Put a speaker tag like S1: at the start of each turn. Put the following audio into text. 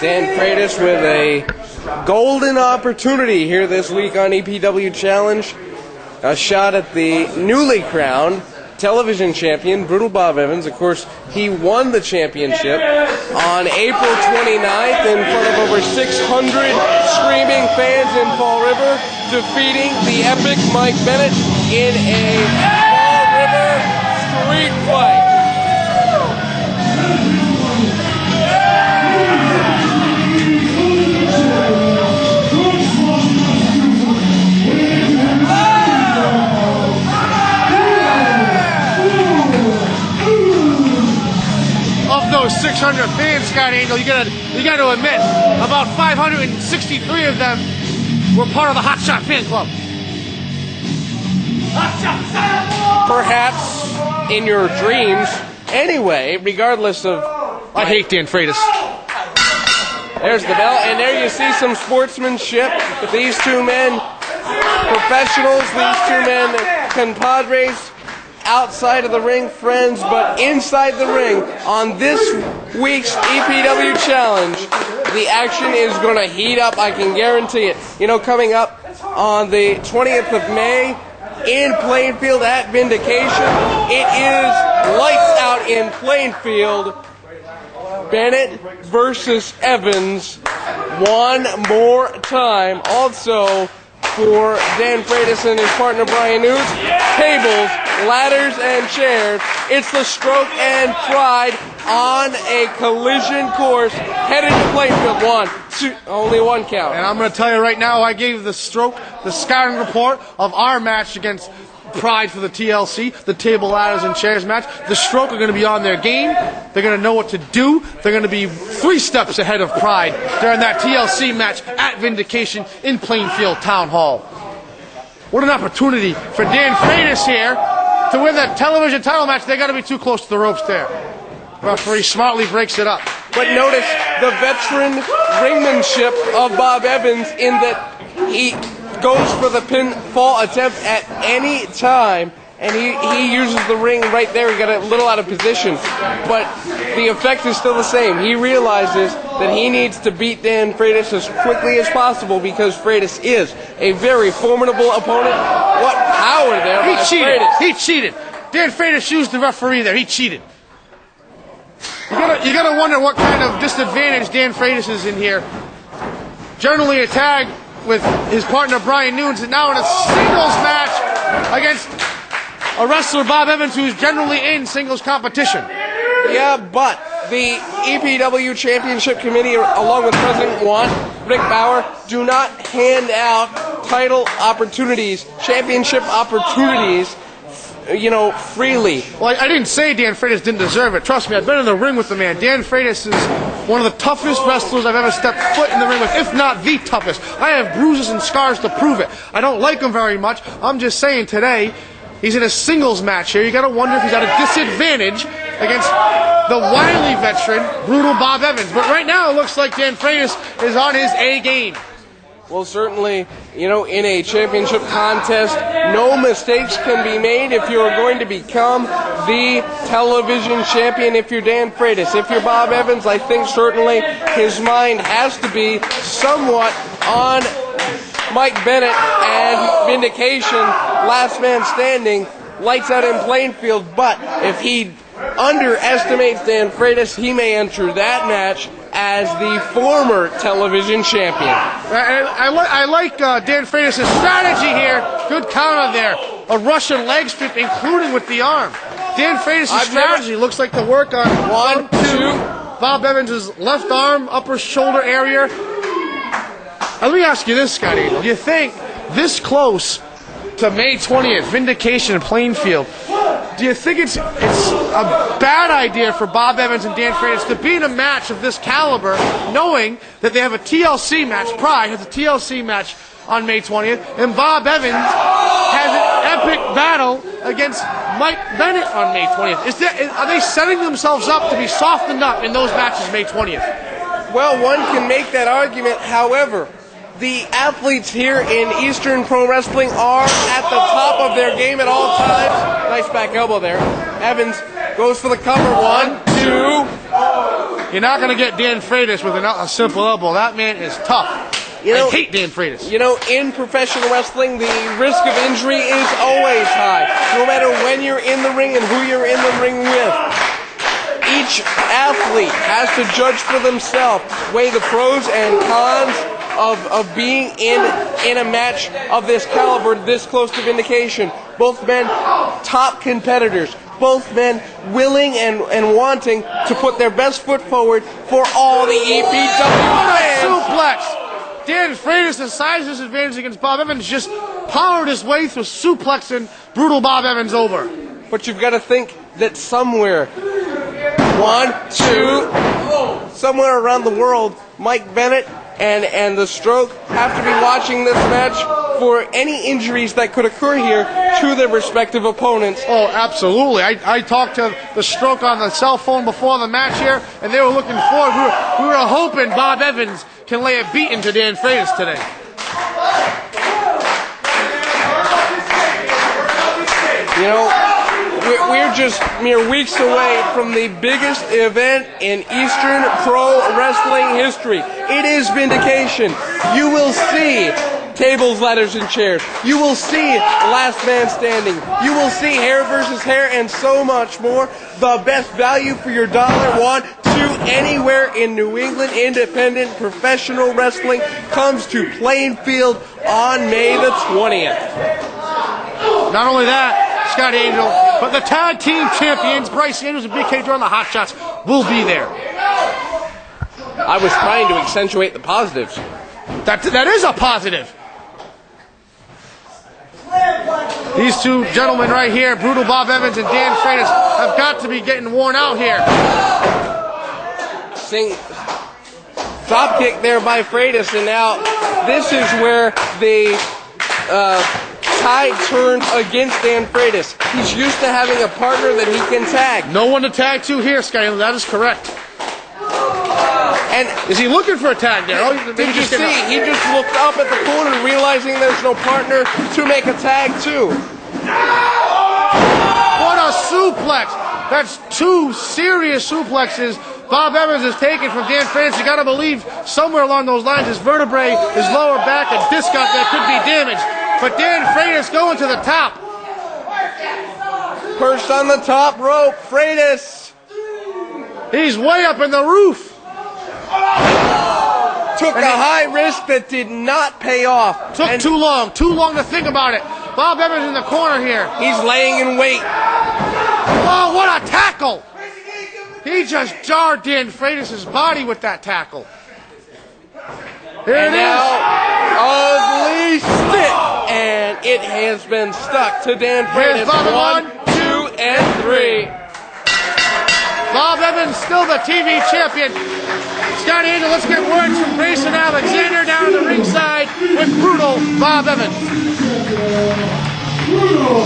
S1: Dan Freitas with a golden opportunity here this week on EPW Challenge. A shot at the newly crowned television champion, Brutal Bob Evans. Of course, he won the championship on April 29th in front of over 600 screaming fans in Fall River, defeating the epic Mike Bennett in a Fall River street fight.
S2: Those 600 fans, Scott Angel, you got to admit, about 563 of them were part of the Hot Shot fan club.
S1: Perhaps in your dreams. Anyway, regardless of...
S2: I hate Dan Freitas.
S1: There's the bell, and there you see some sportsmanship. These two men, professionals, these two men, compadres, outside of the ring, friends, but inside the ring on this week's EPW Challenge, the action is going to heat up, I can guarantee it. You know, coming up on the 20th of May in Plainfield at Vindication, it is lights out in Plainfield. Bennett versus Evans one more time. Also, for Dan Freitas and his partner Brian Nudes, tables, ladders, and chairs. It's the Stroke and Pride on a collision course headed to Plainfield. Only one count.
S2: And I'm going to tell you right now, I gave the Stroke the scouting report of our match against Pride for the TLC, the table, ladders, and chairs match. The Stroke are going to be on their game. They're going to know what to do. They're going to be 3 steps ahead of Pride during that TLC match at Vindication in Plainfield Town Hall. What an opportunity for Dan Freitas here to win that television title match. They got to be too close to the ropes there. Referee smartly breaks it up.
S1: But notice the veteran ringmanship of Bob Evans in that he goes for the pinfall attempt at any time, and he uses the ring right there. He got a little out of position, but the effect is still the same. He realizes that he needs to beat Dan Freitas as quickly as possible because Freitas is a very formidable opponent. What power there by Freitas.
S2: He cheated. Dan Freitas used the referee there. He cheated. You gotta wonder what kind of disadvantage Dan Freitas is in here. Generally a tag with his partner Brian Nunes, and now in a singles match against a wrestler, Bob Evans, who's generally in singles competition.
S1: Yeah, but the EPW Championship Committee, along with President Rick Bauer, do not hand out title opportunities, championship opportunities, freely.
S2: Well, I didn't say Dan Freitas didn't deserve it. Trust me, I've been in the ring with the man. Dan Freitas is one of the toughest wrestlers I've ever stepped foot in the ring with, if not the toughest. I have bruises and scars to prove it. I don't like him very much. I'm just saying today, he's in a singles match here. You got to wonder if he's at a disadvantage against the wily veteran, Brutal Bob Evans. But right now, it looks like Dan Freitas is on his A game.
S1: Well, certainly, in a championship contest, no mistakes can be made if you're going to become the television champion. If you're Dan Freitas, if you're Bob Evans, I think certainly his mind has to be somewhat on Mike Bennett and Vindication, last man standing, lights out in Plainfield. But if he underestimates Dan Freitas, he may enter that match as the former television champion.
S2: I like Dan Freitas' strategy here. Good counter there. A Russian leg sweep, including with the arm. Dan Freitas' strategy looks like to work on 1, 2, Bob Evans' left arm, upper shoulder area. Now, let me ask you this, Scott Angel. Do you think this close to May 20th, Vindication in Plainfield, do you think it's a bad idea for Bob Evans and Dan Freitas to be in a match of this caliber, knowing that they have a TLC match, Pride has a TLC match on May 20th, and Bob Evans has an epic battle against Mike Bennett on May 20th? Are they setting themselves up to be softened up in those matches May 20th?
S1: Well, one can make that argument. However, the athletes here in Eastern Pro Wrestling are at the top of their game at all times. Nice back elbow there. Evans goes for the cover. 1, 2.
S2: You're not going to get Dan Freitas with a simple elbow. That man is tough.
S1: You know,
S2: I hate Dan Freitas.
S1: You know, in professional wrestling, the risk of injury is always high, no matter when you're in the ring and who you're in the ring with. Each athlete has to judge for themselves, weigh the pros and cons of being in a match of this caliber, this close to vindication. Both men, top competitors. Both men willing and wanting to put their best foot forward for all the EPW fans.
S2: Suplex! Dan Freitas' size disadvantage against Bob Evans just powered his way through suplexing brutal Bob Evans over.
S1: But you've got to think that somewhere, somewhere around the world, Mike Bennett and the Stroke have to be watching this match for any injuries that could occur here to their respective opponents.
S2: Oh, absolutely. I talked to the Stroke on the cell phone before the match here, and they were looking forward. We were hoping Bob Evans can lay a beating to Dan Freitas today.
S1: You know, we're just mere weeks away from the biggest event in Eastern Pro Wrestling history. It is vindication. You will see tables, ladders, and chairs. You will see last man standing. You will see hair versus hair and so much more. The best value for your dollar, $1, $2, anywhere in New England independent professional wrestling comes to Plainfield on May the 20th.
S2: Not only that, Scott Angel, but the tag team champions, Bryce Andrews and BK Jordan, the Hot Shots, will be there.
S1: I was trying to accentuate the positives.
S2: That is a positive. These two gentlemen right here, Brutal Bob Evans and Dan Freitas, have got to be getting worn out here.
S1: Drop kick there by Freitas, and now this is where the tide turns against Dan Freitas. He's used to having a partner that he can tag.
S2: No one to tag to here, Skyler. That is correct.
S1: And
S2: is he looking for a tag there?
S1: Did you see? He just looked up at the corner, realizing there's no partner to make a tag to.
S2: What a suplex! That's two serious suplexes Bob Evans is taking from Dan Freitas. You got to believe somewhere along those lines, his vertebrae, his lower back, and disc out there could be damaged. But Dan Freitas going to the top.
S1: Perched on the top rope, Freitas.
S2: He's way up in the roof.
S1: Took a high risk that did not pay off.
S2: Took too long to think about it. Bob Evans in the corner here.
S1: He's laying in wait.
S2: Oh, what a tackle! He just jarred Dan Freitas' body with that tackle. Here it is.
S1: Ugly stick, and it has been stuck to Dan Freitas. 1, 2, and 3.
S2: Bob Evans still the TV champion. Scott Angel, let's get words from Grayson Alexander down on the ringside with Brutal Bob Evans.
S3: Brutal